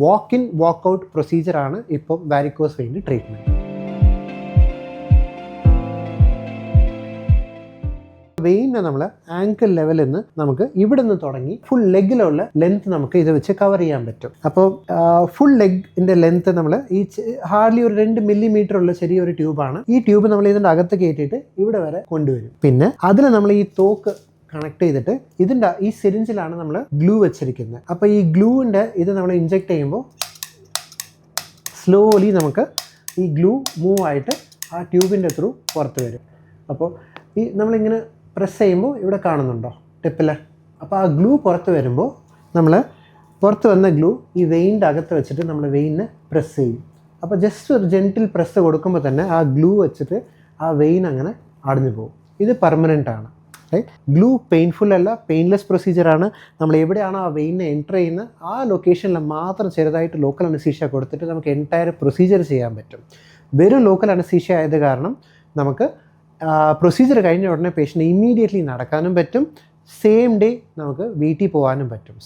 Walk in walk out പ്രൊസീജിയറാണ് ഇപ്പം വാരിക്കോസ് വെയിൻ്റെ treatment. വെയിനെ നമ്മൾ angle ലെവലിൽ നിന്ന് നമുക്ക് ഇവിടെ നിന്ന് തുടങ്ങി ഫുൾ ലെഗിലുള്ള ലെങ്ത് നമുക്ക് ഇത് വെച്ച് കവർ ചെയ്യാൻ പറ്റും. അപ്പോൾ ഫുൾ ലെഗിൻ്റെ ലെങ്ത് നമ്മൾ ഈ ഹാർഡ്ലി ഒരു 2 മില്ലിമീറ്റർ ഉള്ള ചെറിയൊരു ട്യൂബാണ്. ഈ ട്യൂബ് നമ്മൾ ഇതിൻ്റെ അകത്ത് കയറ്റിയിട്ട് ഇവിടെ വരെ കൊണ്ടുവരും. പിന്നെ അതിൽ നമ്മൾ ഈ തോക്ക് കണക്ട് ചെയ്തിട്ട് ഇതിൻ്റെ ഈ സിറിഞ്ചിലാണ് നമ്മൾ ഗ്ലൂ വെച്ചിരിക്കുന്നത്. അപ്പോൾ ഈ ഗ്ലൂവിൻ്റെ ഇത് നമ്മൾ ഇഞ്ചെക്ട് ചെയ്യുമ്പോൾ സ്ലോലി നമുക്ക് ഈ ഗ്ലൂ മൂവ് ആയിട്ട് ആ ട്യൂബിൻ്റെ ത്രൂ പുറത്ത് വരും. അപ്പോൾ ഈ നമ്മളിങ്ങനെ പ്രസ് ചെയ്യുമ്പോൾ ഇവിടെ കാണുന്നുണ്ടോ ടിപ്പിൽ, അപ്പോൾ ആ ഗ്ലൂ പുറത്ത് വരുമ്പോൾ നമ്മൾ പുറത്ത് വന്ന ഗ്ലൂ ഈ വെയിൻ്റെ അകത്ത് വെച്ചിട്ട് നമ്മൾ വെയിനെ പ്രസ് ചെയ്യും. അപ്പോൾ ജസ്റ്റ് ഒരു ജെൻറ്റിൽ പ്രസ് കൊടുക്കുമ്പോൾ തന്നെ ആ ഗ്ലൂ വെച്ചിട്ട് ആ വെയിൻ അങ്ങനെ അടഞ്ഞു പോകും. ഇത് പെർമനൻ്റ് ആണ്. ഗ്ലൂ പെയിൻഫുൾ അല്ല, പെയിൻലെസ് പ്രൊസീജിയറാണ്. നമ്മൾ എവിടെയാണോ ആ വെയിനെ എൻ്റർ ചെയ്യുന്നത് ആ ലൊക്കേഷനിൽ മാത്രം ചെറുതായിട്ട് ലോക്കൽ അനസ്തീഷ്യ കൊടുത്തിട്ട് നമുക്ക് എൻറ്റയർ പ്രൊസീജിയർ ചെയ്യാൻ പറ്റും. വെറും ലോക്കൽ അനസ്തീഷ്യ ആയത് കാരണം നമുക്ക് പ്രൊസീജിയർ കഴിഞ്ഞ ഉടനെ പേഷ്യൻ്റ് ഇമ്മീഡിയറ്റ്ലി നടക്കാനും പറ്റും, സെയിം ഡേ നമുക്ക് വീട്ടിൽ പോകാനും പറ്റും. സോ